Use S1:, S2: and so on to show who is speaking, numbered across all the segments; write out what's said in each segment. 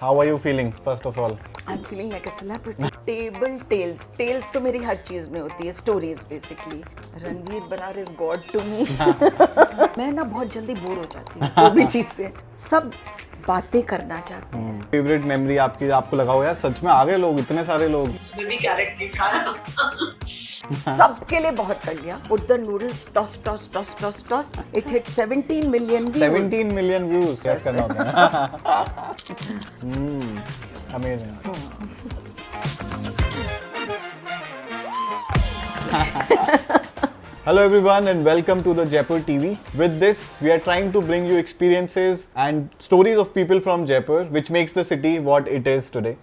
S1: How are you feeling, first of all?
S2: I'm feeling like a celebrity. Table tales. Tales तो मेरी हर चीज में होती है. Stories basically. रणवीर बनार is God to me. मैं ना बहुत जल्दी बोर हो जाती हूँ कोई भी चीज से. सब बातें करना चाहते हैं.
S1: फेवरेट मेमोरी आपकी आपको लगा हो यार सच में आ गए लोग इतने सारे लोग.
S3: उसमें भी कैरेट नहीं खाया.
S2: सबके लिए बहुत कर लिया. Put the noodles, toss, toss, toss, toss, toss. It hit 17 million views.
S1: 17 million views. क्या करना होता है? Amazing. Hello everyone and welcome to the Jaipur TV. With this, we are trying to bring you experiences and stories of people from Jaipur, which makes the city what it is today.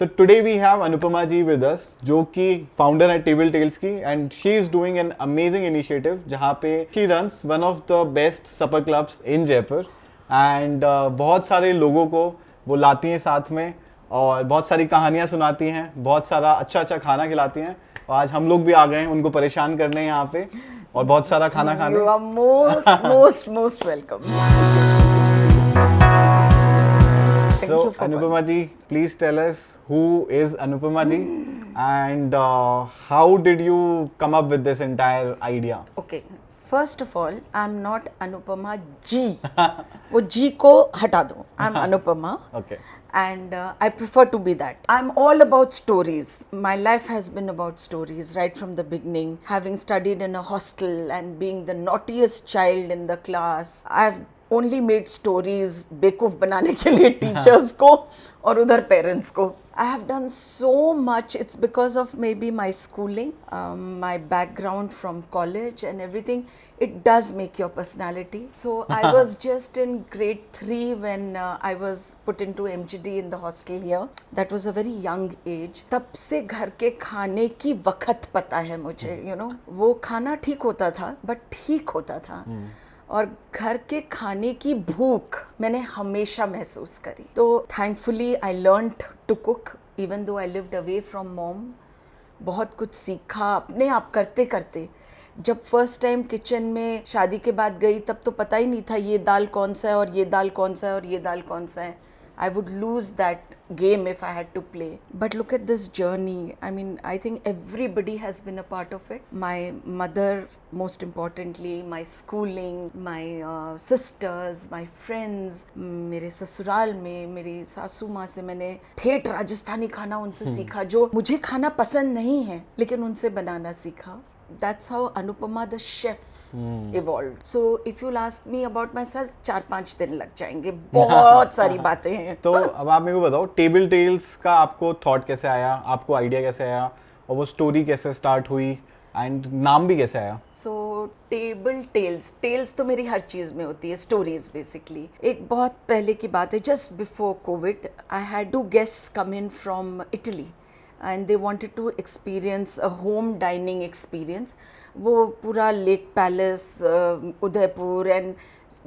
S1: So today we have Anupama ji with us, जो कि founder है Table Tales की, and she is doing an amazing initiative, जहाँ पे she runs one of the best supper clubs in Jaipur, and बहुत सारे लोगों को वो लाती हैं साथ में और बहुत सारी कहानियाँ सुनाती हैं, बहुत सारा अच्छा खाना खिलाती हैं. आज हम लोग भी आ गए हैं उनको परेशान करने यहाँ पे और बहुत सारा खाना खाने.
S2: You are most welcome.
S1: So Anupama ji, please tell us who is Anupama ji and how did you come up with this entire idea?
S2: Okay. First of all, I'm not Anupama Ji. वो G को हटा दो. I'm Anupama.
S1: Okay.
S2: And I prefer to be that. I'm all about stories. My life has been about stories right from the beginning. Having studied in a hostel and being the naughtiest child in the class, I've only made stories बेवकूफ बनाने के लिए teachers को और उधर parents को. I have done so much. It's because of maybe my schooling, my background from college and everything. It does make your personality. So I was just in grade 3 when I was put into MGD in the hostel here. That was a very young age. तब से घर के खाने की वक्त पता है मुझे, you know. वो खाना ठीक होता था, but ठीक होता था. और घर के खाने की भूख मैंने हमेशा महसूस करी. तो thankfully I learned to cook even though I lived away from mom. बहुत कुछ सीखा अपने आप करते करते. जब फर्स्ट टाइम किचन में शादी के बाद गई तब तो पता ही नहीं था ये दाल कौन सा है और ये दाल कौन सा है और ये दाल कौन सा है. I would lose that game if I had to play. But look at this journey. I mean, I think everybody has been a part of it. My mother, most importantly, my schooling, my sisters, my friends. मेरे ससुराल में मेरी सासू माँ से मैंने ठेठ राजस्थानी खाना उनसे सीखा जो मुझे खाना पसंद नहीं है लेकिन उनसे बनाना सीखा. That's how Anupama the chef evolved. So if you'll ask me about myself, 4-5 दिन लग जाएंगे. बहुत सारी बातें हैं.
S1: तो अब आप मेरे को बताओ टेबल टेल्स का आपको थॉट कैसे आया, आपको आइडिया कैसे आया और वो स्टोरी कैसे स्टार्ट हुई एंड नाम भी कैसे आया?
S2: So टेबल टेल्स तो मेरी हर चीज में होती है. Stories basically. एक बहुत पहले की बात है. Just before Covid I had 2 guests come in from Italy. And they wanted to experience a home dining experience. वो पूरा लेक पैलेस उदयपुर एंड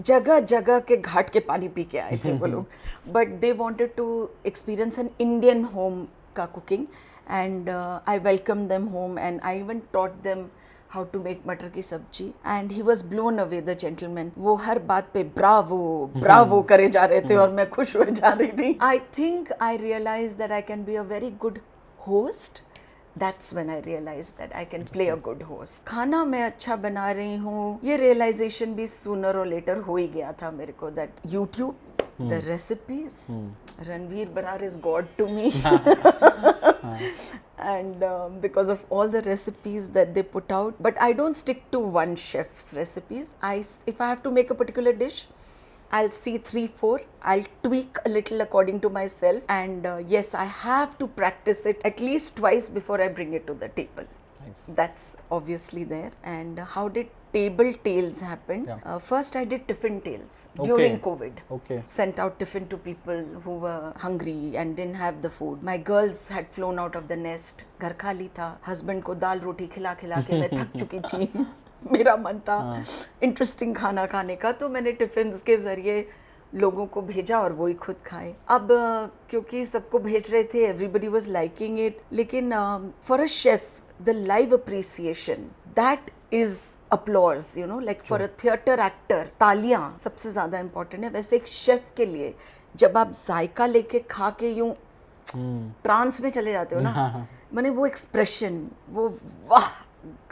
S2: जगह जगह के घाट के पानी पी के आए थे वो लोग. But they wanted to experience an Indian home का cooking and I welcome them home and I even taught them how to make मटर की सब्जी and he was blown away the gentleman. वो हर बात पे ब्रावो करे जा रहे थे और मैं खुश हो जा रही थी. I think I realise that I can be a very good host. That's when I realized that I can play a good host. खाना मैं अच्छा बना रही हूँ ये realization भी sooner or later हो ही गया था मेरे को. That YouTube, the recipes, Ranveer बनार is God to me. And because of all the recipes that they put out, but I don't stick to one chef's recipes. If I have to make a particular dish, I'll see 3-4. I'll tweak a little according to myself. And yes, I have to practice it at least twice before I bring it to the table.
S1: Nice.
S2: That's obviously there. And how did Table Tales happen?
S1: Yeah.
S2: First, I did tiffin tales during COVID.
S1: Okay.
S2: Sent out tiffin to people who were hungry and didn't have the food. My girls had flown out of the nest. घर खाली था. Husband को दाल रोटी खिला खिला के मैं थक चुकी थी. मेरा मन था इंटरेस्टिंग खाना खाने का. तो मैंने टिफिन्स के जरिए लोगों को भेजा और वही खुद खाए. अब क्योंकि सबको भेज रहे थे, एवरीबडी वाज लाइकिंग इट. लेकिन for a chef the live appreciation that is applause, you know, like for a theatre actor तालियां सबसे ज्यादा इंपॉर्टेंट है. वैसे एक शेफ के लिए जब आप जायका लेके खा के यूं ट्रांस में चले जाते हो ना, मैंने वो एक्सप्रेशन, वो वाह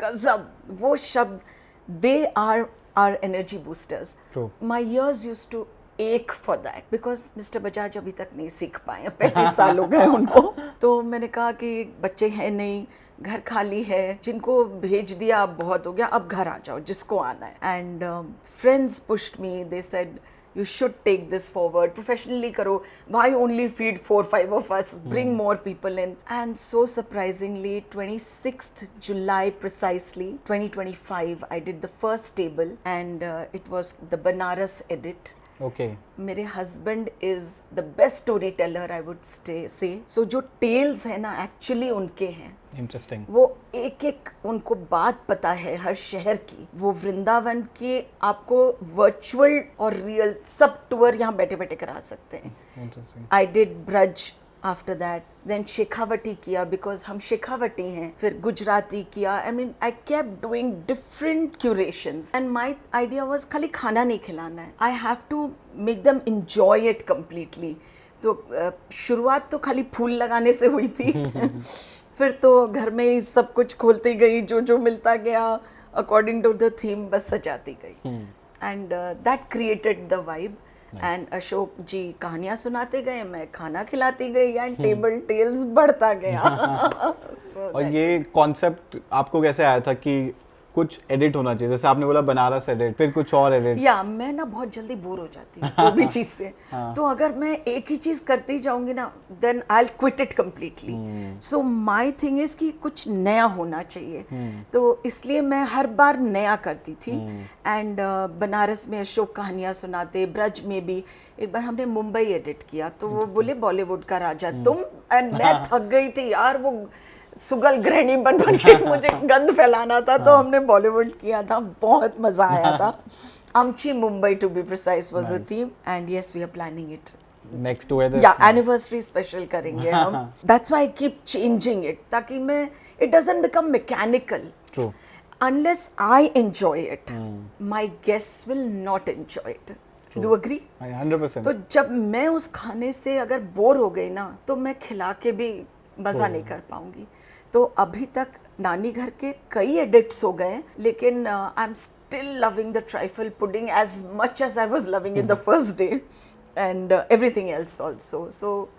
S2: गजब, वो शब्द, they are are energy boosters. My ears used to ache for that because mister Bajaj अभी तक नहीं सीख पाए, 35 साल हो गए उनको. तो मैंने कहा कि बच्चे हैं नहीं, घर खाली है, जिनको भेज दिया अब बहुत हो गया, अब घर आ जाओ जिसको आना है. And friends pushed me, they said you should take this forward, professionally karo, why only feed 4-5 of us, bring more people in. And so surprisingly, 26th July precisely 2025, I did the first table, and it was the Banaras edit.
S1: Okay.
S2: मेरे husband is the best storyteller, I would say. So जो tales है ना actually उनके हैं.
S1: Interesting.
S2: वो एक एक उनको बात पता है हर शहर की. वो वृंदावन के आपको वर्चुअल और रियल सब टूर यहाँ बैठे बैठे करा सकते हैं.
S1: Interesting.
S2: I did Braj after that, then Shekhawati किया बिकॉज हम शेखावटी हैं, फिर गुजराती किया. I mean I kept doing different curations and my idea was खाली खाना नहीं खिलाना है, I have to make them enjoy it completely. तो शुरुआत तो खाली फूल लगाने से हुई थी. फिर तो घर में ही सब कुछ खोलती गई, जो जो मिलता गया अकॉर्डिंग टू द थीम बस सजाती गई. And that created the vibe. And Ashok ji कहानियां सुनाते गए, मैं खाना खिलाती गई, एंड टेबल टेल्स बढ़ता गया.
S1: और ये कॉन्सेप्ट आपको कैसे आया था कि कुछ एडिट होना चाहिए? जैसे आपने बोला बनारस एडिट, फिर कुछ और एडिट.
S2: या मैं ना बहुत जल्दी बोर हो जाती हूँ कोई भी चीज से. तो अगर मैं एक ही चीज करती जाऊंगी ना, then I will quit it completely. So my thing is कि कुछ नया होना चाहिए. तो इसलिए मैं हर बार नया करती थी. एंड बनारस में अशोक कहानियां सुनाते, ब्रज में भी एक बार हमने मुंबई एडिट किया, तो वो बोले बॉलीवुड का राजा तुम. एंड मैं थक गई थी यार, वो सुगल गृहिणी बन बन के मुझे गंद फैलाना था. तो हमने बॉलीवुड किया था, बहुत मजा आया था. Amchi Mumbai to be precise was the theme. And yes we are planning it
S1: next together.
S2: या एनिवर्सरी स्पेशल करेंगे हम. That's why I keep changing it, ताकि मैं it doesn't become mechanical.
S1: True.
S2: Unless I enjoy it, my guests will not enjoy it. Do agree?
S1: 100%.
S2: तो जब मैं उस खाने से अगर बोर हो गई ना, तो मैं खिला के भी मजा नहीं कर पाऊंगी. तो अभी तक नानी घर के कई एडिट्स हो गए, लेकिन I am still loving the trifle pudding as much as I was loving in the first day, and everything else also. So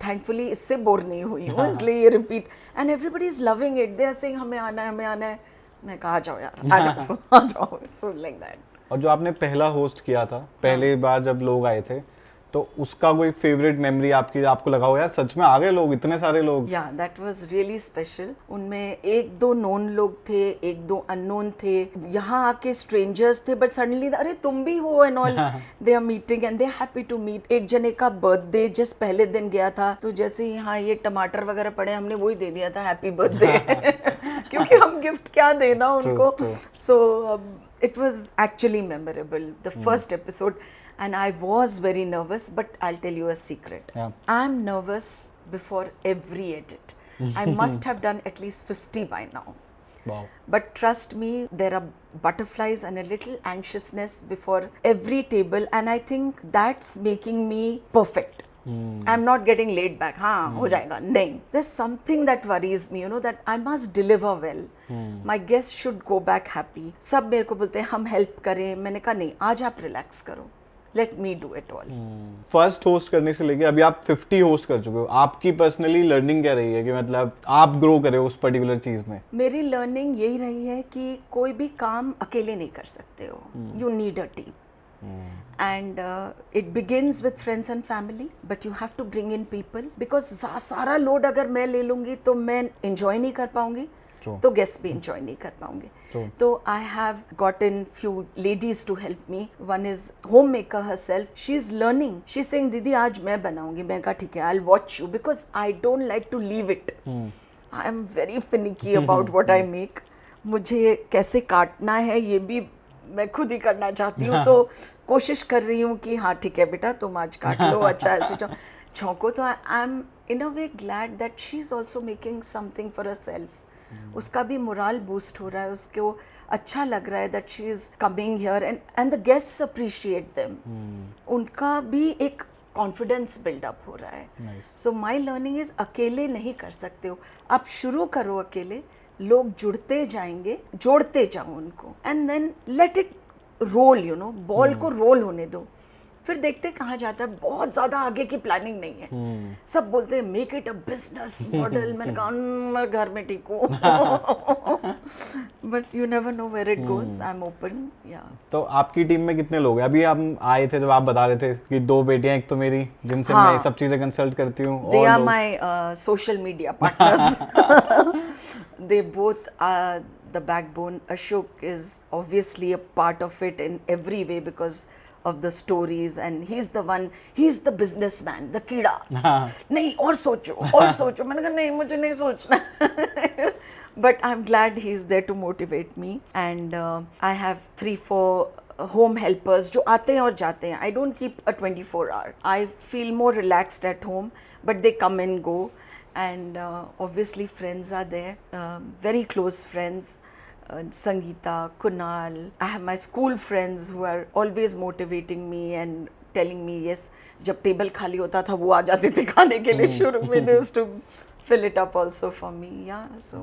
S2: thankfully इससे बोर नहीं हुई हूँ, इसलिए ये repeat. And everybody is loving it, they are saying हमें आना है, हमें आना है. मैं कहा आ जाओ यार, आ जाओ आ जाओ. So like that.
S1: और जो आपने पहला होस्ट किया था, पहली बार जब लोग आए थे, तो उसका कोई फेवरेट मेमोरी आपकी, आपको लगा हो यार सच में आ गए लोग, इतने सारे लोग?
S2: या दैट वाज रियली स्पेशल. उनमें एक दो नोन लोग थे, एक दो अननोन थे, यहाँ आके स्ट्रेंजर्स थे, बट सडनली अरे तुम भी हो and all. They are meeting and they happy to meet. एक जने का बर्थडे जस्ट पहले दिन गया था, तो जैसे यहाँ ये टमाटर वगैरह पड़े, हमने वही दे दिया था हैप्पी बर्थडे. क्योंकि हम गिफ्ट क्या देना उनको. सो it was actually memorable, the first episode, and I was very nervous, but I'll tell you a secret. I'm nervous before every edit. I must have done at least 50 by now.
S1: Wow.
S2: But trust me, there are butterflies and a little anxiousness before every table, and I think that's making me perfect. I'm not getting laid back. हाँ हो जाएगा, नहीं. There's something that worries me, you know, that I must deliver well. My guests should go back happy. सब मेरे को बोलते हैं हम हेल्प करें. मैंने कहा नहीं, आज आप रिलैक्स करो, let me do it all.
S1: First host करने से लेके अभी आप 50 होस्ट कर चुके हो, आपकी पर्सनली लर्निंग क्या रही है कि मतलब आप ग्रो करे उस पर्टिकुलर चीज में?
S2: मेरी लर्निंग यही रही है कि कोई भी काम अकेले नहीं कर सकते हो. You need a team. And it begins with friends and family, but you have to bring in people, because सारा लोड अगर मैं ले लूँगी तो मैं enjoy नहीं कर पाऊँगी, तो गेस्ट भी enjoy नहीं कर पाऊँगे. तो I have gotten few ladies to help me. One is homemaker herself. She's learning. She's saying दीदी आज मैं बनाऊँगी. मैंने कहा ठीक है, I'll watch you, because I don't like to leave it. I am very finicky about what I make. मुझे कैसे काटना है ये भी मैं खुद ही करना चाहती हूँ. तो कोशिश कर रही हूँ कि हाँ ठीक है बेटा तुम आज काट लो, अच्छा ऐसे छौंको. तो I am in a way glad that she is also making something for her self. उसका भी मोरल बूस्ट हो रहा है, उसको अच्छा लग रहा है that she is coming here, and the guests appreciate them. उनका भी एक कॉन्फिडेंस बिल्डअप हो रहा है.
S1: Nice.
S2: So my learning is अकेले नहीं कर सकते हो, आप शुरू करो अकेले, लोग जुड़ते जाएंगे, जोड़ते जाओ उनको, and then let it roll, you know, ball को रोल होने दो, फिर देखते कहाँ जाता है. बहुत ज़्यादा आगे की प्लानिंग नहीं है. सब बोलते हैं make it a business model. मैंने कहा मैं घर में ठीक हूँ. But you never know where it goes. I am open. या
S1: तो आपकी टीम में कितने लोग हैं? अभी हम आए थे जब आप बता रहे थे कि 2 बेटियां, एक तो मेरी जिनसे
S2: हाँ.
S1: मैं सब चीजें कंसल्ट करती हूँ,
S2: they
S1: और
S2: are
S1: लोग.
S2: my social media partners. They both are the backbone. Ashok is obviously a part of it in every way because of the stories, and he's the businessman, the कीड़ा. नहीं और सोचो. मैंने कहा नहीं, मुझे नहीं सोचना. But I'm glad he's there to motivate me, and I have 3-4 home helpers जो आते हैं और जाते हैं. I don't keep a 24 hour. I feel more relaxed at home, but they come and go, and obviously friends are there, very close friends. Sangeeta, Kunal. I have my school friends who are always motivating me and telling me yes. जब table खाली होता था वो आ जाते थे खाने के लिए शुरू में. They used to fill it up also for me. Yeah, so.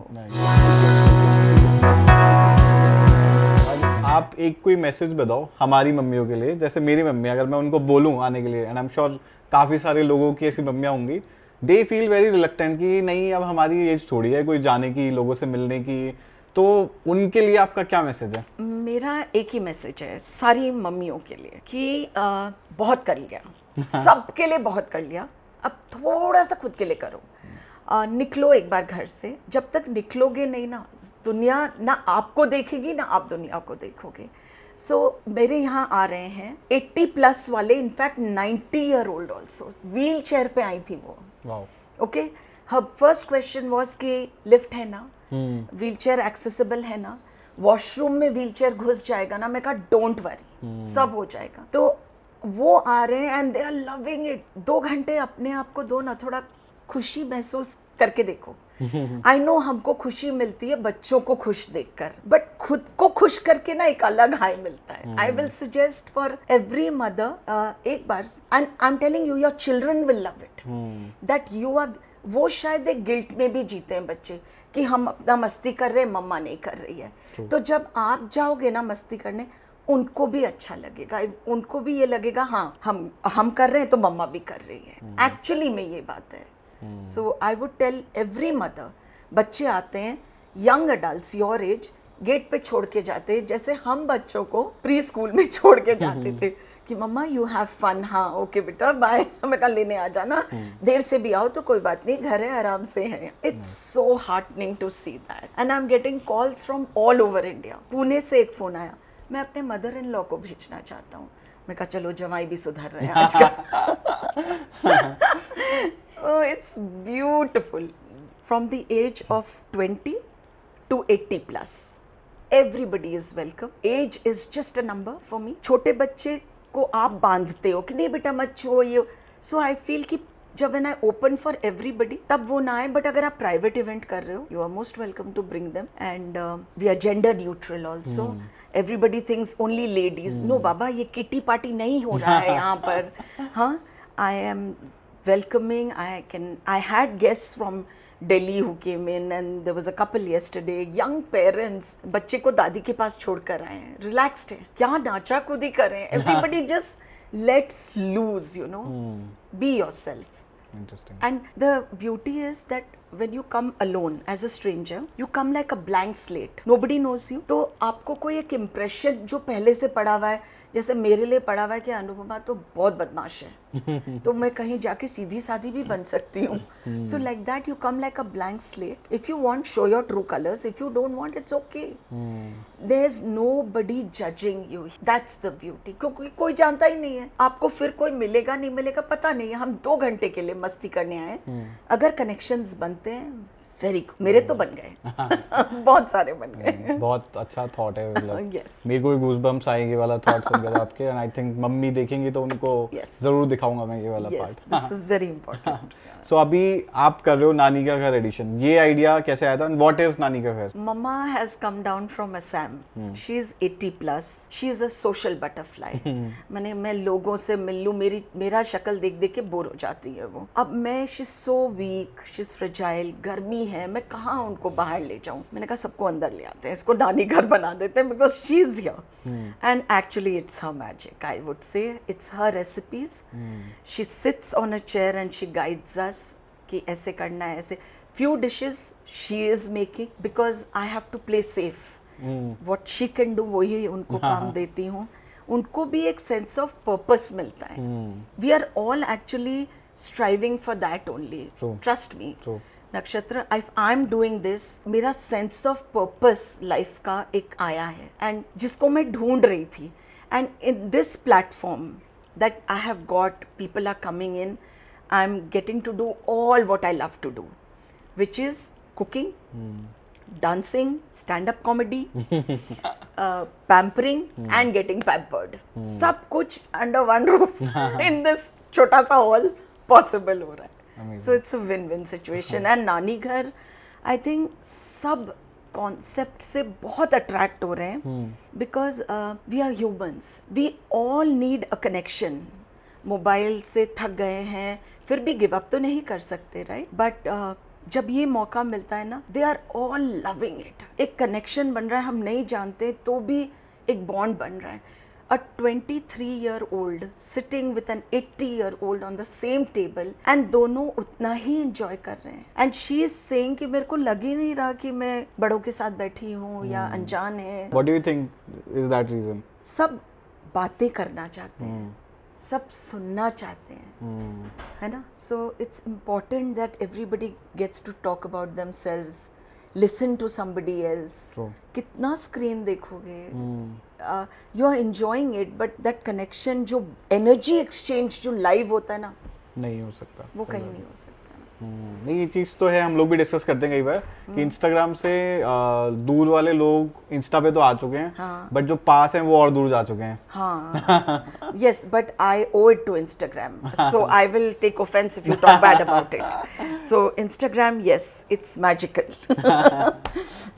S1: आप एक कोई मैसेज बताओ हमारी मम्मियों के लिए. जैसे मेरी मम्मी, अगर मैं उनको बोलूँ आने के लिए, एंड आई एम श्योर काफ़ी सारे लोगों की ऐसी मम्मियाँ होंगी, दे फील वेरी रिलक्टेंट कि नहीं अब हमारी एज थोड़ी है कोई जाने की, लोगों से मिलने की. तो उनके लिए आपका क्या मैसेज है?
S2: मेरा एक ही मैसेज है सारी मम्मियों के लिए कि बहुत कर लिया, सबके लिए बहुत कर लिया, अब थोड़ा सा खुद के लिए करो. निकलो एक बार घर से. जब तक निकलोगे नहीं ना, दुनिया ना आपको देखेगी ना आप दुनिया को देखोगे. सो मेरे यहाँ आ रहे हैं 80+ वाले, in fact 90 year old also. Wheel chair पे आई थी वो.
S1: Wow.
S2: Okay, her first question was कि लिफ्ट है ना, व्हील चेयर एक्सेसिबल है ना, वॉशरूम में व्हील चेयर घुस जाएगा ना. मैं कहा डोंट वरी, सब हो जाएगा. तो वो आ रहे हैं and they are loving it. 2 घंटे अपने आप को दो ना, थोड़ा खुशी महसूस करके देखो. आई नो हमको खुशी मिलती है बच्चों को खुश देखकर, बट खुद को खुश करके ना एक अलग हाई मिलता है. I will suggest for every mother, एक बार, and I am telling you, your children will love it, that you are. वो शायद एक गिल्ट में भी जीते हैं बच्चे कि हम अपना मस्ती कर रहे हैं, मम्मा नहीं कर रही है. तो जब आप जाओगे ना मस्ती करने, उनको भी अच्छा लगेगा, उनको भी ये लगेगा हाँ हम कर रहे हैं तो मम्मा भी कर रही है. एक्चुअली में ये बात है. So I would tell every mother, बच्चे आते हैं, young adults your age, gate पे छोड़ के जाते हैं जैसे हम बच्चों को प्री स्कूल में छोड़ के जाते थे कि मम्मा यू हैव फन. हाँ ओके बेटा बाय, हमें कल लेने आ जाना, देर से भी आओ तो कोई बात नहीं, घर है आराम से है. It's so heartening to see that, and I am getting calls from all over India. Pune से एक फोन आया, मैं अपने मदर इन लॉ को भेजना चाहता हूँ. मैं कहा चलो जवाई भी सुधर रहे हैं आजकल. So it's beautiful. From the age of 20 to 80+, everybody is welcome. Age is just a number for me. छोटे बच्चे को आप बांधते हो कि नहीं बेटा मत छुओ ये. सो आई फील कि जब when I open for everybody तब वो ना आए, बट अगर आप प्राइवेट इवेंट कर रहे हो, you are most welcome to bring them, and we are gender neutral also. Everybody thinks only ladies. No बाबा, ये किटी पार्टी नहीं हो रहा है यहाँ पर. हाँ, I am welcoming. I had guests from Delhi who came in, and there was a couple yesterday, young parents, बच्चे को दादी के पास छोड़ कर आए हैं, relaxed है, क्या नाचा कूदी कर रहे हैं. Everybody just lets loose, you know, be yourself.
S1: Interesting.
S2: And the beauty is that when you come alone as a stranger, you come like a blank slate. Nobody knows you. तो आपको कोई एक impression जो पहले से पड़ा हुआ है, जैसे मेरे लिए पड़ा हुआ है कि अनुपमा तो बहुत बदमाश है, तो मैं कहीं जाके सीधी सादी भी बन सकती हूँ. So like that you come like a blank slate. If you want, show your true colors. If you don't want, it's okay. There's nobody judging you. That's the beauty. क्योंकि कोई जानता ही नहीं है आपको, फिर कोई मिलेगा नहीं मिलेगा पता नहीं है. हम 2 घंटे के लिए मस्ती करने आए, अगर कनेक्शंस बनते हैं वेरी मेरे तो बन गए बहुत सारे बन गए।
S1: बहुत अच्छा थॉट है, मतलब
S2: यस
S1: मेरे को भी गूज़बम्प्स आएंगे वाला थॉट सुन के आपके, एंड आई थिंक मम्मी देखेंगी तो उनको
S2: Yes.
S1: जरूर दिखाऊंगा मैं ये वाला
S2: yes
S1: part.
S2: This is very important.
S1: So अभी आप कर रहे हो नानी का घर एडिशन, ये आइडिया कैसे आया था, व्हाट इज नानी का घर?
S2: Mama has come down from Assam. She's 80 plus. She's a social butterfly. मैं लोगों से मिल लूं, मेरा शक्ल देख देख के बोर हो जाती है वो। अब मैं she's so weak, she's fragile, गर्मी है, मैं कहाँ उनको बाहर ले जाऊं? मैंने कहा सबको अंदर ले आते हैं, इसको नानी घर बना देते हैं because she's here. And actually it's her magic, I would say. It's her recipes. She sits on a chair and she guides us कि ऐसे करना है, ऐसे few dishes she is making because I have to play safe. What she can do वही उनको काम देती हूँ। उनको भी एक sense of purpose मिलता है। We are all actually striving for that only.
S1: True.
S2: Trust me.
S1: True.
S2: नक्षत्र, if I'm doing this, मेरा sense of purpose life का एक आया है and जिसको मैं ढूंढ रही थी, and in this platform that I have got, people are coming in, I'm getting to do all what I love to do, which is cooking, dancing, stand-up comedy, pampering and getting pampered. सब कुछ under one roof in this छोटा सा hall possible हो रहा है। So it's a win-win situation. And नानी घर, I think सब कॉन्सेप्ट से बहुत अट्रैक्ट हो रहे हैं because we are humans, we all need a connection. Mobile से थक गए हैं, फिर भी गिव अप तो नहीं कर सकते, राइट? बट जब ये मौका मिलता है ना, they are all loving it. एक कनेक्शन बन रहा है, हम नहीं जानते तो भी एक बॉन्ड बन रहा है। A 23-year-old sitting with an 80-year-old on the same table and दोनों उतना ही enjoy कर रहे हैं। And she is saying कि मेरे को लग ही नहीं रहा कि मैं बड़ों के साथ बैठी हूँ या अनजान है।
S1: What do you think is that reason?
S2: सब बातें करना चाहते हैं, सब सुनना चाहते हैं, है ना? So it's important that everybody gets to talk about themselves, listen to somebody else.
S1: True.
S2: कितना स्क्रीन देखोगे? You are enjoying it, but that connection, जो energy exchange जो live होता है ना,
S1: नहीं हो सकता
S2: वो कहीं नहीं हो सकता।
S1: नहीं, ये चीज़ तो है, हम लोग भी डिस्कस करते हैं कई बार कि इंस्टाग्राम से दूर वाले लोग इंस्टा पे तो आ चुके हैं, बट जो पास हैं वो और दूर जा चुके हैं।
S2: हाँ, yes, but I owe it to Instagram, so I will take offense if you talk bad about it. So Instagram, yes, it's magical.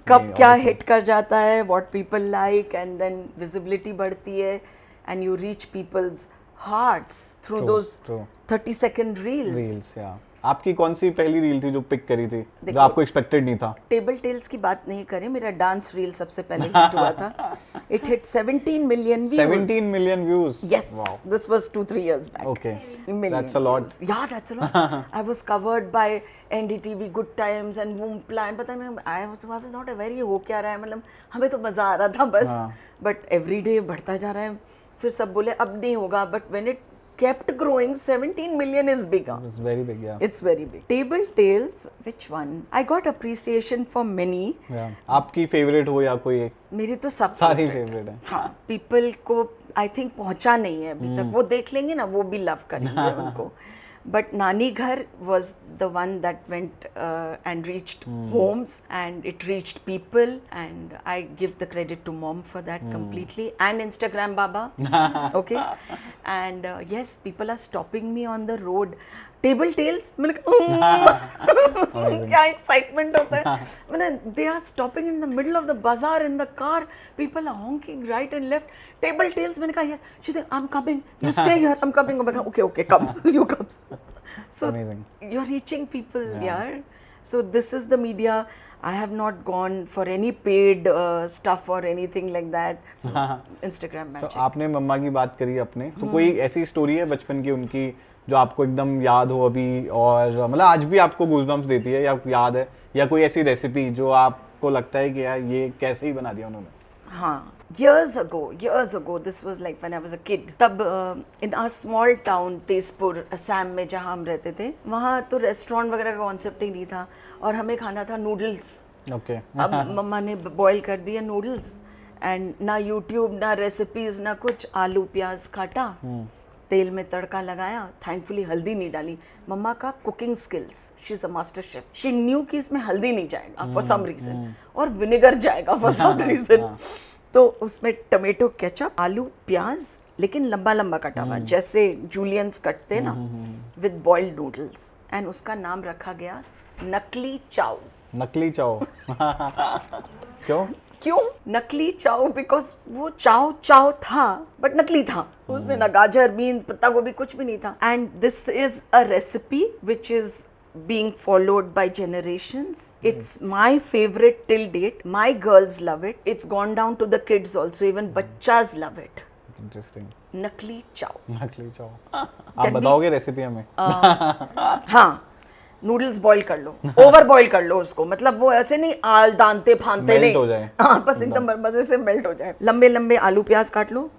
S2: कब क्या हिट कर जाता है, what people like, and then visibility बढ़ती है, and you reach people's hearts through those 30-second reels.
S1: Reels, या आपकी कौन सी पहली रील थी जो पिक करी थी, जो आपको एक्सपेक्टेड नहीं था?
S2: टेबल टेल्स की बात नहीं करें, मेरा डांस रील सबसे पहले हिट हुआ था। It hit 17 million views.
S1: 17 million views?
S2: Yes, wow. This was 2-3 years back.
S1: Okay,
S2: Million
S1: that's a lot.
S2: views. Yeah, that's a lot. I was covered by NDTV, Good Times and Wompla, and पता नहीं, I was not aware ये हो क्या रहा है, मतलब हमें तो मजा आ रहा था बस, but every day बढ़ता जा रहा है। फिर सब बोले अब नहीं होगा, but when it kept growing, 17 million is big.
S1: It's very big, yeah.
S2: It's very big. Table Tales, which one? I got appreciation for many.
S1: Yeah. आपकी फेवरेट हो या कोई एक?
S2: मेरी तो सब
S1: सारी फेवरेट है।
S2: हाँ, people को I think पहुँचा नहीं है अभी तक, वो देख लेंगे ना, वो भी लव करेंगे उनको। But Nani Ghar was the one that went and reached homes, and it reached people, and I give the credit to mom for that completely, and Instagram Baba. Okay, and yes, people are stopping me on the road. Table Tales, मैंने कहा क्या excitement होता है, मैंने they are stopping in the middle of the bazaar in the car, people are honking right and left. Table Tales, मैंने कहा yes, she said I'm coming, you stay here, I'm coming. मैंने कहा okay, come, you come. So
S1: amazing.
S2: You're reaching people, yeah. So this is the media. I have not gone for any paid stuff or anything like that. So Instagram magic.
S1: So आपने मम्मा की बात करी अपने, तो कोई ऐसी story है बचपन की उनकी जो आपको एकदम याद हो अभी, और मतलब आज भी आपको गूज़बम्प्स देती है या याद है, या कोई ऐसी रेसिपी जो आपको लगता है कि यार ये कैसे ही बना दिया उन्होंने?
S2: हाँ, years ago, this was like when I was a kid. तब in our small town Tezpur, Assam में जहाँ हम रहते थे, वहाँ तो रेस्टोरेंट वगैरह का कॉन्सेप्ट ही नहीं था, और हमें खाना था नूडल्स।
S1: Okay.
S2: अब मम्मा ने बॉईल कर दिए नूडल्स, एंड ना यूट्यूब, ना रेसिपीज, ना कुछ, आलू प्याज काटा, तेल में तड़का लगाया, थैंकफुली हल्दी नहीं डाली। मम्मा का cooking skills, she is a master chef, she knew कि इसमें हल्दी नहीं जाएगा फॉर सम रीजन और विनेगर जाएगा फॉर सम रीजन। तो उसमें टमेटो केचप, आलू, प्याज, लेकिन लंबा लंबा कटा हुआ जैसे जूलियंस कटते ना, विद बॉइल्ड नूडल्स, एंड उसका नाम रखा गया नकली चाव।
S1: नकली चाव क्यों?
S2: क्यों नकली चाव? बिकॉज वो चाव चाव था बट नकली था, उसमें ना गाजर, बीन्स, पत्ता गोभी कुछ भी नहीं था। And this is a recipe which is being followed by generations. It's my favorite till date. My girls love it. It's gone down to the kids also. Even bachchas love it.
S1: Interesting.
S2: नकली चाव।
S1: नकली चाव आप बताओगे recipe हमें?
S2: हाँ, noodles boil कर लो, over boil कर लो उसको, मतलब वो ऐसे नहीं आल दानते फानते नहीं,
S1: हो जाए।
S2: हाँ, बस एकदम मजे से मेल्ट हो जाए। लंबे लंबे आलू प्याज काट लो,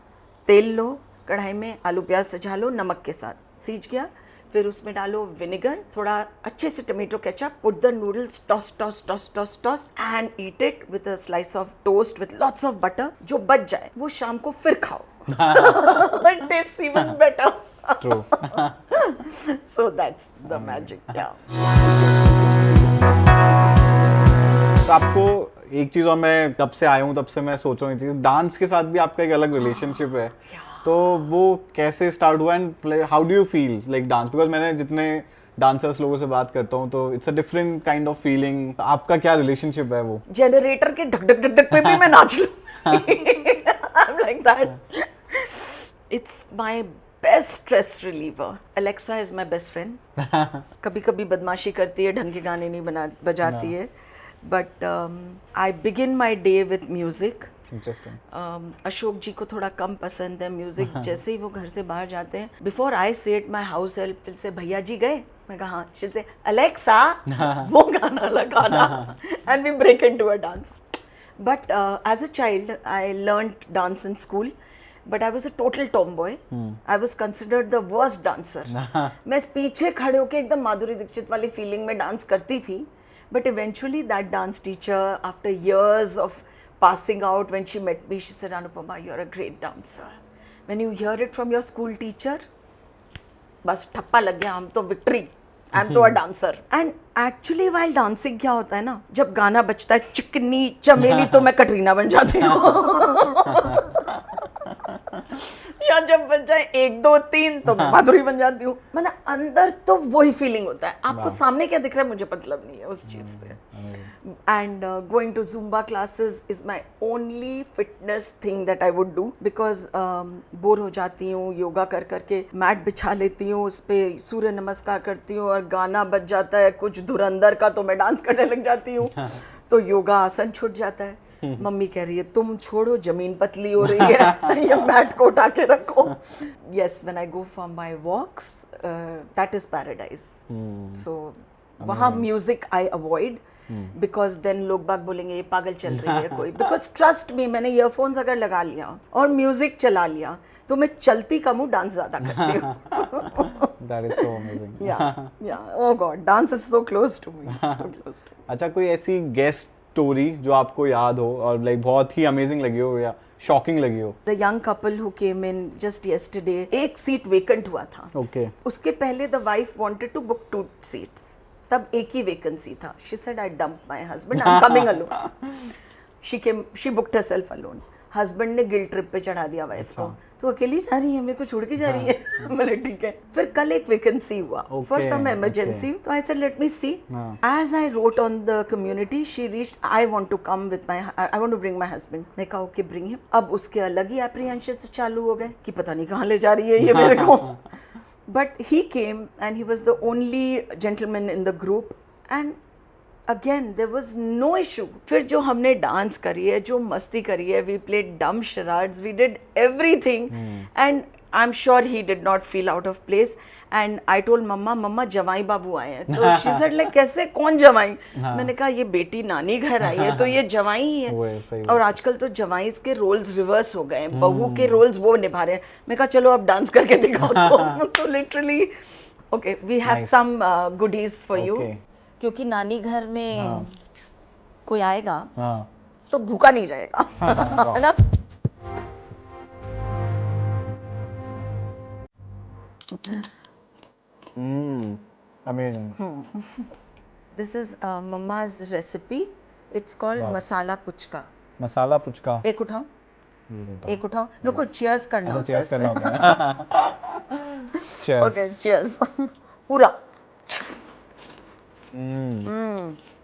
S2: तेल लो, कढ़ाई में आलू प्याज सजा लो नमक के साथ, सीज गया, फिर उसमें डालो विनेगर, थोड़ा अच्छे से tomato ketchup, put the noodles, toss toss toss toss toss and eat it with a slice of toast with lots of butter. जो बच जाए वो शाम को फिर खाओ, it tests even better.
S1: True.
S2: So that's the magic. Yeah.
S1: तो आपको एक चीज, और मैं तब से आया हूँ तब से मैं सोच रहा हूँ, चीज डांस के साथ भी आपका एक अलग रिलेशनशिप है, तो वो कैसे स्टार्ट हुआ and how do you feel like dance? Because मैंने जितने डांसर्स लोगों से बात करता हूँ तो it's a different kind of feeling. आपका क्या रिलेशनशिप है वो?
S2: जनरेटर के ढक ढक ढक ढक पे भी मैं नाच लूं। I'm like that. It's my best stress reliever. Alexa is my best friend. कभी कभी बदमाशी करती है, ढंग के गाने नहीं बजाती है, but I begin my day with music. Ashok जी को थोड़ा कम पसंद है म्यूजिक। जैसे ही वो घर से बाहर जाते हैं, before I set my house help से, भैया जी गए? मैं कहा हाँ। शी से अलेक्सा वो गाना लगाना, and we break into a dance. But as a child I learned dance in school, but I was a total tomboy. I was considered the worst dancer. मैं पीछे खड़े होकर एकदम माधुरी दीक्षित वाली फीलिंग में डांस करती थी, but eventually that dance teacher, after years of passing out, when she met me, she said, Anupama, you're a great dancer. When you hear it from your school teacher, बस ठप्पा लग गया, हम तो victory, I am तो a dancer. And actually while dancing क्या होता है ना, जब गाना बजता है चिकनी चमेली तो मैं कटरीना बन जाती हूँ। या जब बच जाए 1 2 3 तो मैं माधुरी बन जाती हूँ। मतलब अंदर तो वही फीलिंग होता है, आपको सामने क्या दिख रहा है मुझे मतलब नहीं है उस चीज से। And going to Zumba classes is my only fitness thing that I would do, because bore हो जाती हूँ योगा कर करके, मैट बिछा लेती हूँ, उस पर सूर्य नमस्कार करती हूँ और गाना बज जाता है कुछ धुरंधर का तो मैं डांस करने लग जाती हूँ। तो योगा आसन छूट जाता है। मम्मी कह रही है तुम छोड़ो, जमीन पतली हो रही है, ये मैट को उठा के रखो। Yes, when I go for my walks, that is paradise. So वहाँ music I avoid, because then लोग बाग बोलेंगे ये पागल चल रही है कोई। बिकॉज ट्रस्ट मी, मैंने ईयरफोन्स अगर लगा लिया और म्यूजिक चला लिया तो मैं चलती कम हूँ, डांस ज्यादा करती हूँ।
S1: That is so amazing.
S2: Yeah. Oh God, dance is so close to me. So close to me.
S1: अच्छा, कोई ऐसी गेस्ट स्टोरी जो आपको याद हो और लाइक बहुत ही अमेजिंग लगी हो या शॉकिंग लगी हो?
S2: The young couple who came in just yesterday, एक सीट वेकेंट हुआ था।
S1: Okay.
S2: उसके पहले the wife wanted to book 2 seats. तब एक ही वैकेंसी था। She said I dumped my husband, I'm coming alone. She booked herself alone. Husband ने guilt trip पे चढ़ा दिया वाइफ को, तो अकेली जा रही है, मेरे को छोड़ के जा रही है। मैंने ठीक है। फिर कल एक वैकेंसी हुआ फॉर सम इमरजेंसी, तो I said let me see. As I wrote on the community, she reached I want to come with my, I want to bring my husband. मैं कहा ओके ब्रिंग हिम। अब उसके अलग ही apprehension चालू हो गए कि पता नहीं कहाँ ले जा रही है ये मेरे को। But he came and he was the only gentleman in the group, and again there was no issue. फिर जो हमने डांस करी है, जो मस्ती करी है, we played dumb charades, we did everything, and I am sure he did not feel out of place. And I told मम्मा जवाई बाबू आए हैं, तो शी सेड लाइक कैसे, कौन जवाई? मैंने कहा ये बेटी नानी घर आई है तो ये जवाई ही है। और आजकल तो जवाई के रोल्स रिवर्स हो गए हैं, बहू के रोल्स वो निभा रहे हैं। मैं कहा चलो अब डांस करके दिखाओ। तो literally okay, we have some goodies for you, क्योंकि नानी घर में कोई आएगा तो भूखा नहीं जाएगा, है ना?
S1: Amazing.
S2: This is Mama's recipe. It's called
S1: Wow.
S2: masala puchka.
S1: Masala puchka.
S2: एक उठाओ, एक उठाओ. रुको, cheers करना
S1: अच्छा
S2: होता है
S1: cheers करना
S2: इसमें.
S1: होता है. Cheers.
S2: Okay, cheers. पूरा.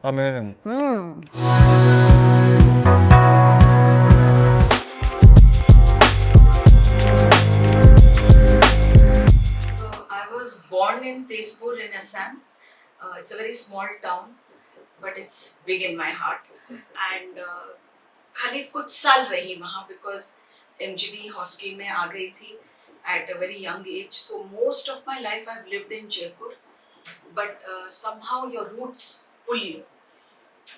S1: Amazing.
S2: So I was born in Tezpur in Assam. It's a very small town, but it's big in my heart. And खाली कुछ साल रही वहाँ because MGD hostel में आ गई थी at a very young age. So most of my life I've lived in Jaipur, but somehow your roots pull you.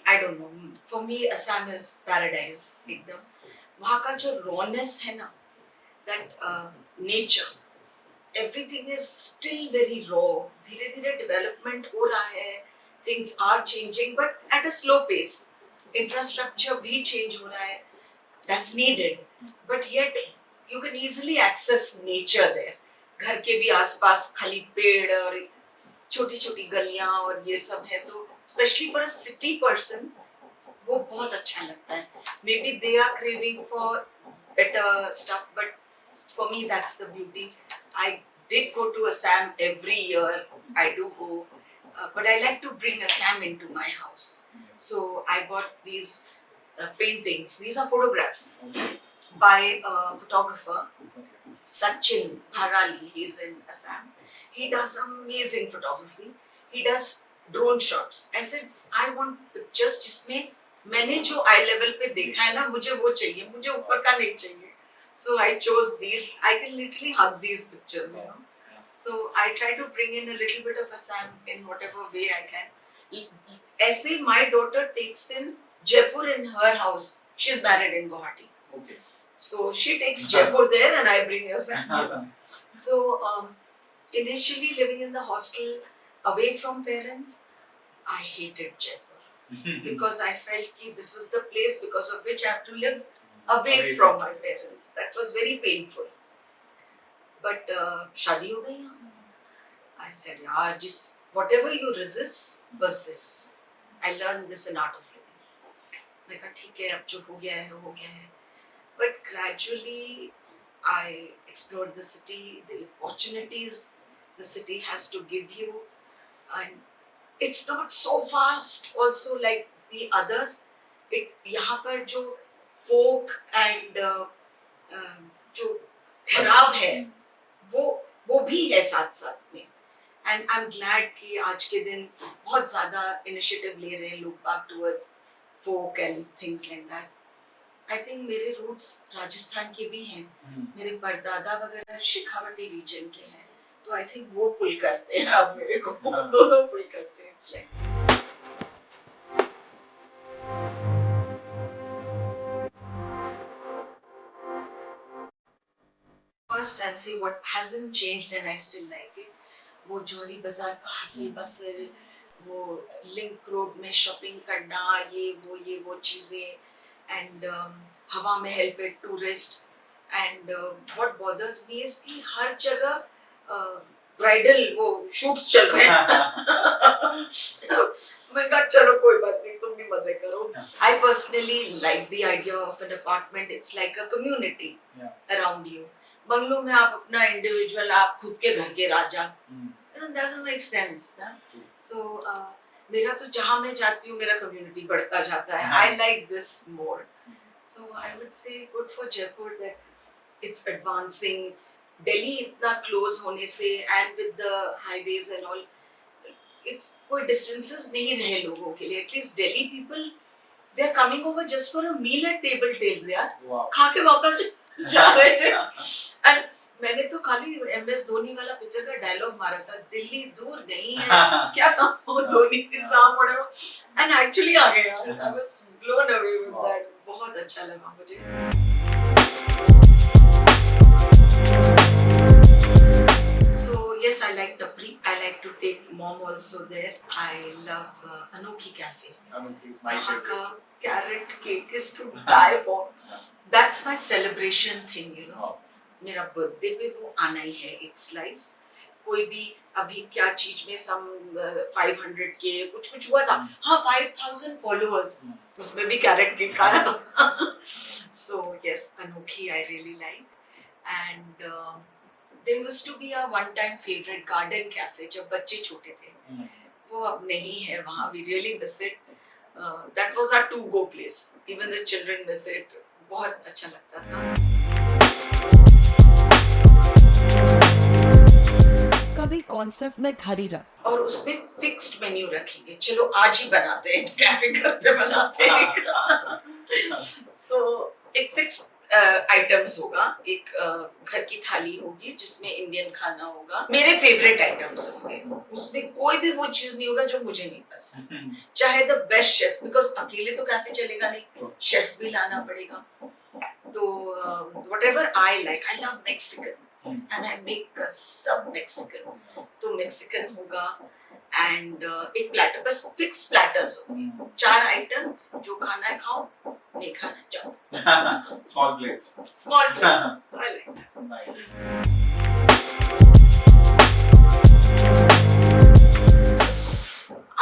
S2: I don't know. For me, Assam is paradise. एकदम वहाँ का जो rawness है ना, that nature. Everything is still very raw. धीरे धीरे development हो रहा है. Things are changing, but at a slow pace. Infrastructure भी change हो रहा है. That's needed. But yet you can easily access nature there. घर के भी आसपास खाली पेड़ और छोटी छोटी गलियां और ये सब है, तो especially for a city person वो बहुत अच्छा लगता है. Maybe they are craving for better stuff, but for me that's the beauty. I did go to Assam every year. I do go, but I like to bring Assam into my house. So I bought these paintings. These are photographs by a photographer, Sachin Harali. He's in Assam. He does amazing photography. He does drone shots. I said, I want pictures जिसमें मैंने जो eye level पे देखा है ना, मुझे वो चाहिए, मुझे ऊपर का नहीं चाहिए. So I chose these. I can literally hug these pictures, you know. So I try to bring in a little bit of Assam in whatever way I can. ऐसे my daughter takes in Jaipur in her house. She's married in Guwahati.
S3: Okay.
S2: So she takes Jaipur there and I bring Assam here. So initially living in the hostel away from parents, I hated Jaipur because I felt that this is the place because of which I have to live away from my parents. That was very painful. But शादी हो गई. I said, यार, just whatever you resist, persist. I learned this in art of living. मैं कहा ठीक है, अब जो हो गया है हो गया है. But gradually, I explored the city, the opportunities the city has to give you, and it's not so fast. Also, like the others, यहाँ पर जो folk and जो ठहराव है, वो भी है साथ साथ में. And I'm glad कि आज के दिन बहुत ज़्यादा initiative ले रहे हैं लोग बाग towards folk and things like that. I think मेरे roots राजस्थान के भी हैं. मेरे परदादा वगैरह शेखावटी region के हैं. तो I think वो pull करते हैं अब मेरे को. दोनों pull करते हैं. It's like first I'll say what hasn't changed and I still like it. वो जौहरी बाजार का हसल बसल, वो लिंक रोड में शॉपिंग करना, ये वो चीजें, and हवा महल पे tourist, and what bothers me is कि हर जगह ब्राइडल वो शूट्स चल रहे हैं. मैं कहा चलो कोई बात नहीं, तुम भी मजे करो. I personally like the idea of an apartment. It's like a community around you. बंगलों में आप अपना इंडिविजुअल, आप खुद के घर के राजा. It doesn't make sense, ना? So मेरा तो जहाँ मैं जाती हूँ मेरा कम्युनिटी बढ़ता जाता है. I like this more. So I would say good for Jaipur that it's advancing. Delhi इतना close होने से and with the highways and all, it's कोई distances नहीं रहे लोगों के लिए. At least Delhi people, they are coming over just for a meal at Table Tales यार.
S3: Wow.
S2: खा के वापस जा रहे हैं. And मैंने तो खाली MS धोनी वाला पिक्चर का डायलॉग मारा था, दिल्ली दूर नहीं है. क्या था वो धोनी इंसान पड़े वो, and actually आ गया. I was blown away with that. बहुत अच्छा लगा मुझे. So yes, I like Tapri. I like to take mom also there. I love Anokhi Cafe.
S3: My
S2: वहाँ
S3: favorite.
S2: का carrot cake is to die for. That's my celebration thing, you know.
S3: Wow.
S2: मेरा birthday पे वो आना ही है. It slice कोई भी अभी क्या चीज में सम 500 के कुछ हुआ था, हाँ 5000 फॉलोअर्स, उसमें भी कैरेट केक आया था. So yes, Anokhi I really like. And there used to be a one time favorite garden cafe जब बच्चे छोटे थे. वो अब नहीं है वहाँ. We really miss it. That was our to go place. Even the children miss it. बहुत अच्छा लगता था.
S3: उसका भी कॉन्सेप्ट में घर ही रख
S2: और उसमें फिक्स्ड मेन्यू रखेंगे. चलो आज ही बनाते हैं, कैफे घर पे बनाते हैं. So एक फिक्स्ड आइटम्स होगा. एक घर की थाली होगी जिसमें इंडियन खाना होगा. मेरे फेवरेट आइटम्स होंगे. उसमें कोई भी वो चीज नहीं होगा जो मुझे नहीं पसंद. चाहे द बेस्ट शेफ, बिकॉज अकेले तो कैफे चलेगा नहीं, शेफ भी लाना पड़ेगा. तो whatever I like, I love Mexican and I make सब मैक्सिकन. तो मैक्सिकन होगा. एंड एक प्लेटर, बस फिक्स प्लेटर्स होंगे. 4 आइटम्स, जो खाना है खाओ, नहीं खाना जाओ.
S4: Small plates.
S2: Small plates. I like that.
S4: Nice.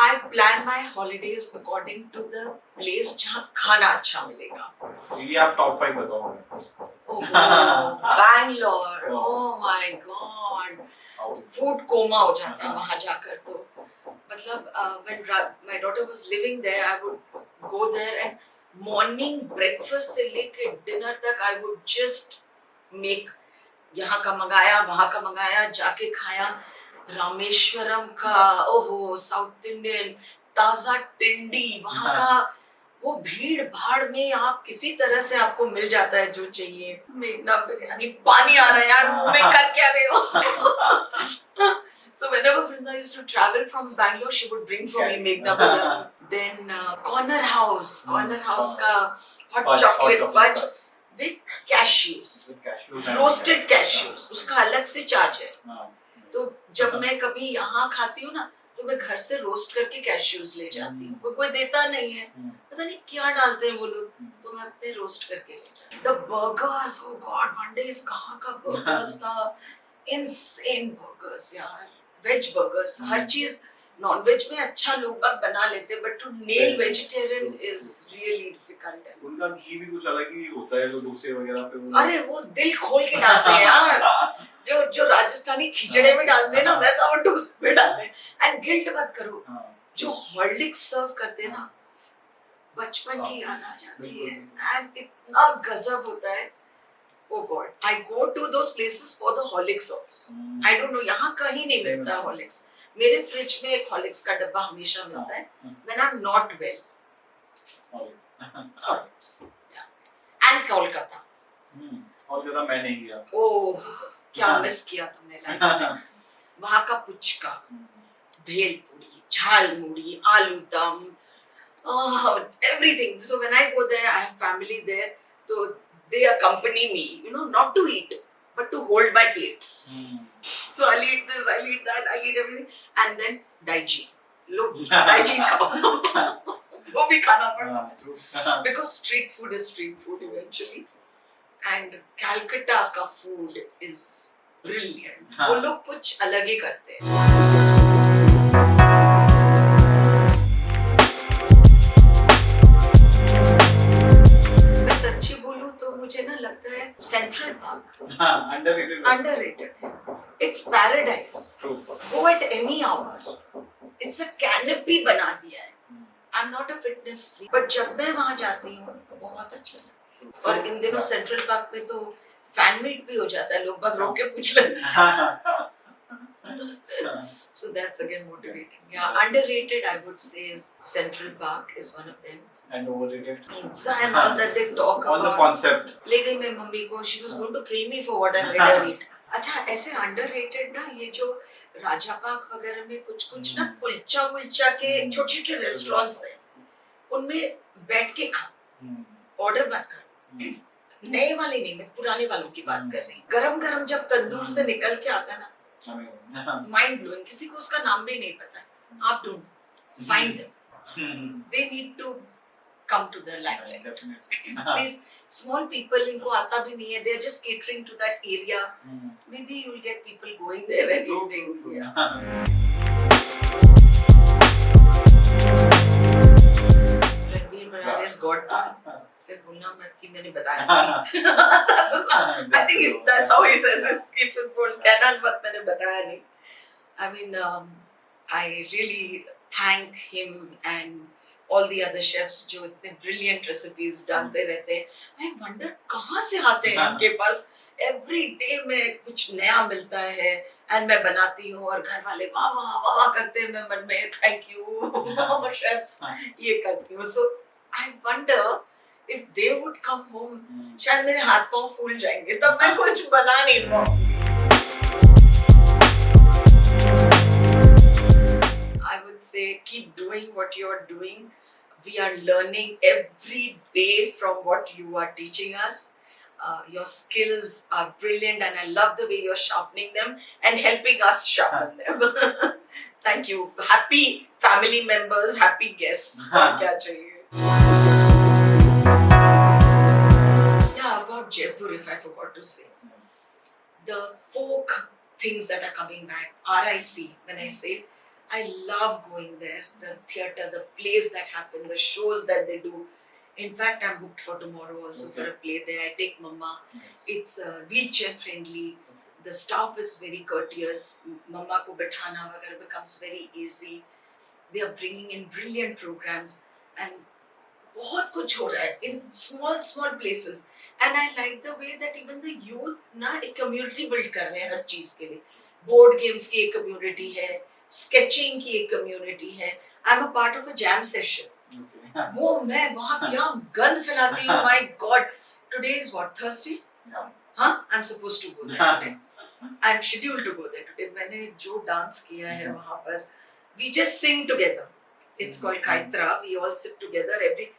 S2: I plan my holidays according to the place जहाँ खाना अच्छा मिलेगा.
S4: ये आप top 5 बताओ.
S2: Oh, Bangalore. Oh my God. Food coma हो जाता है वहां जाकर. तो मतलब when my daughter was living there, I would go there and morning breakfast से लेके dinner तक I would just make. यहाँ का मंगाया, वहाँ का मंगाया, जाके खाया. रामेश्वरम का, ओहो, साउथ इंडियन ताजा टिंडी, वहाँ का वो भीड़ भाड़ में आप किसी तरह से आपको मिल जाता है जो चाहिए. मेघना बिरयानी, पानी आ रहा है यार मुंह में, कर क्या रहे हो. So whenever Vrinda used to travel from Bangalore, she would bring for me Meghna biryani. Then Corner House का hot chocolate fudge with cashews, roasted cashews. उसका अलग से चार्ज है. तो जब मैं कभी यहाँ खाती हूँ ना, तो मैं घर से रोस्ट करके कैश्यूज ले जाती हूँ. कोई देता नहीं है, पता नहीं क्या डालते हैं वो लोग, तो मैं अपने रोस्ट करके ले जाती हूँ. The burgers, oh God, one day कहाँ का बर्गर्स था. इनसेन बर्गर्स यार. वेज बर्गर्स, हर चीज. नॉन वेज में अच्छा लोग बाग बना लेते, but to nail vegetarian is really difficult.
S4: उनका घी भी कुछ अलग ही होता है, जो डोसे वगैरह पे
S2: अरे वो दिल खोल के डालते हैं यार. जो राजस्थानी खिचड़े में डालते हैं ना, वैसा वो डोसे में डालते हैं. एंड गिल्ट मत करो, जो हॉर्लिक्स सर्व करते हैं ना, बचपन की याद आ जाती है. एंड इतना गजब होता है. Oh God, I go to those places for the Horlicks also. I don't know, यहाँ कहीं नहीं मिलता है Horlicks. मेरे फ्रिज में एक Horlicks का डब्बा हमेशा मिलता है. When I'm not well. Horlicks. Yeah. And Kolkata.
S4: Kolkata मैं नहीं गया.
S2: ओह, क्या मिस किया तुमने लाइफ में. वहाँ का पुचका, भेलपुरी, झालमुड़ी, आलू दम, everything. So when I go there, I have family there. So they accompany me, not to eat, but to hold my plates. So I'll eat this, I'll eat that, I'll eat everything. And then Daiji. Look, Daiji khao. वो भी खाना पड़ता है. Because street food is street food eventually. And Calcutta का food is brilliant. वो लोग कुछ अलग ही करते हैं. मुझे ना लगता है सेंट्रल पार्क अंडररेटेड है. It's paradise. Go at any hour. It's a canopy बना दिया है. I am not a fitness freak, but जब मैं वहां जाती हूँ बहुत अच्छा लगता है. और इन दिनों सेंट्रल पार्क में तो फैन मीट भी हो जाता है. लोग रोक के पूछ लेते हैं. So that's again motivating. Yeah, underrated I would say is Central Park is one of them.
S4: And overrated.
S2: Pizza and all that they talk
S4: All
S2: about.
S4: the concept.
S2: ले गई मैं मम्मी को. She was going to kill me for what I made her eat. अच्छा, ऐसे underrated ना, ये जो राजा park वगैरह में कुछ ना कुलचा के छोटे रेस्टोरेंट्स हैं, उनमें बैठ के खाओ. ऑर्डर मत कर. नए वाले नहीं, मैं पुराने वालों की बात कर रही हूँ. गरम जब तंदूर से निकल के आता ना, माइंड ब्लोइंग. किसी को उसका नाम भी नहीं पता. आप ढूंढो, find them. They need to come to the limelight.
S4: Definitely.
S2: These small people, इनको आता भी नहीं है, they are just catering to that area.
S4: Hmm.
S2: Maybe you will get people going there and
S4: True,
S2: eating.
S4: true, true.
S2: Yeah. Ranveer Banaras got to फिर बोलना मत कि मैंने बताया नहीं. I think that's how he says it. कि फिर बोल कहना मत मैंने बताया नहीं. I mean, I really thank him and all the other chefs जो इतने brilliant recipes डालते रहते हैं. I wonder कहाँ से आते हैं इनके पास. Every day में कुछ नया मिलता है and मैं बनाती हूँ और घर वाले वाह वाह वाह वाह करते हैं. मैं मन में thank you chefs ये करती हूँ. So I wonder if they would come home, शायद मेरे हाथ पाँव फूल जाएंगे तब मैं कुछ बना नहीं पाऊंगी. I would say keep doing what you are doing. We are learning every day from what you are teaching us. Your skills are brilliant and I love the way you're sharpening them and helping us sharpen them. Thank you. Happy family members, happy guests. और क्या चाहिए? Yeah, about Jaipur, if I forgot to say. The folk things that are coming back, RIC, when I say, I love going there. The theatre, the plays that happen, the shows that they do. In fact, I'm booked for tomorrow also for a play there. I take Mama. It's wheelchair friendly. The staff is very courteous. Mama ko bithana वगैरह becomes very easy. They are bringing in brilliant programs and बहुत कुछ हो रहा है in small places. And I like the way that even the youth ना एक community build कर रहे हैं हर चीज के लिए. Board games की एक community है, sketching की एक community है. I'm a part of a jam session. वो मैं वहाँ क्या गंद फैलाती हूँ. My God, today is what, Thursday?
S4: Yeah.
S2: हाँ, I'm supposed to go there today. I'm scheduled to go there today. मैंने जो डांस किया है वहाँ पर, we just sing together. It's called Kaitra. We all sit together.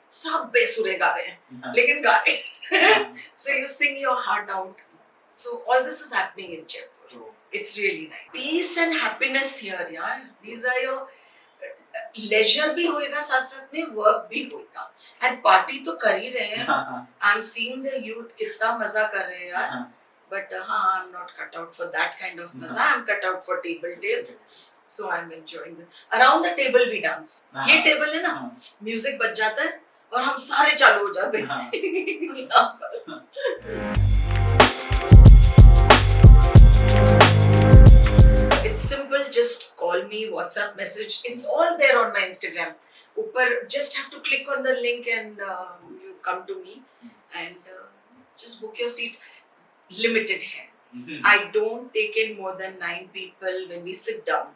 S2: सब बेसुरे गा रहे हैं, लेकिन गा रहे हैं. So you sing your heart out. So all this is happening in Jaipur.
S4: True.
S2: It's really nice. Peace and happiness here, यार. These are your leisure भी होएगा साथ साथ में work भी होएगा. And party तो कर ही रहे हैं. I'm seeing the youth कितना मजा कर रहे हैं यार. But I'm not cut out for that kind of maza. I'm cut out for table tales. So I'm enjoying it. Around the table we dance. ये table है ना, music बज जाता है और हम सारे चालू हो जाते हैं. It's simple. Just call me, WhatsApp message. It's all there on my Instagram. ऊपर just have to click on the link and you come to me and just book your seat. Limited है. I don't take in more than 9 people when we sit down.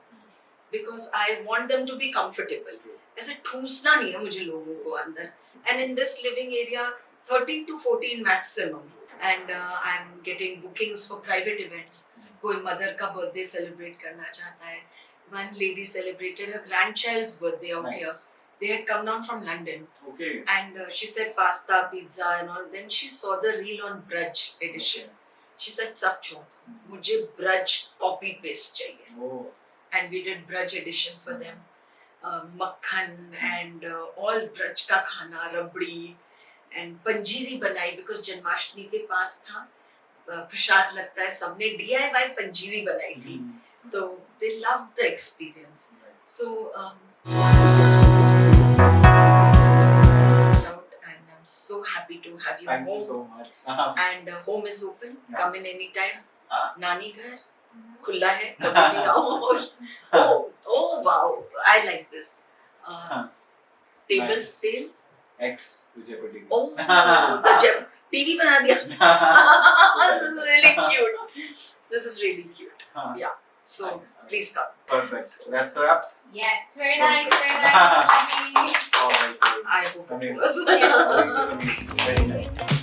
S2: Because I want them to be comfortable. ऐसे ठूसना नहीं है मुझे लोगों को अंदर. And in this living area, 13 to 14 maximum. And I'm getting bookings for private events. कोई mother का birthday celebrate करना चाहता है. One lady celebrated her grandchild's birthday out here. They had come down from London.
S4: Okay.
S2: And she said pasta, pizza and all. Then she saw the reel on Braj edition. She said सब छोड़, मुझे Braj copy paste चाहिए.
S4: Oh.
S2: And we did Braj edition for them. Makhan and all Braj का खाना, रबड़ी and पंजीरी बनाई because Janmashtami के पास था. प्रसाद लगता है, सबने DIY पंजीरी बनाई थी. So they loved the experience. So and I'm so happy to have you
S4: Thank
S2: home.
S4: you so much.
S2: And home is open.
S4: Yeah.
S2: Come in anytime. नानी घर खुला है, कभी भी आओ. Oh wow, I like this. Tables,
S4: Nice.
S2: tales.
S4: X Jaipur.
S2: Oh, the TV बना दिया. This is really cute. This is really cute. Yeah. So
S4: Nice.
S2: please come.
S4: Perfect. That's a wrap.
S3: Yes, very
S4: So
S3: nice,
S4: good.
S3: very nice.
S4: All right.
S2: I hope it
S4: Amazing.
S2: was.
S3: Yes.
S4: Very nice.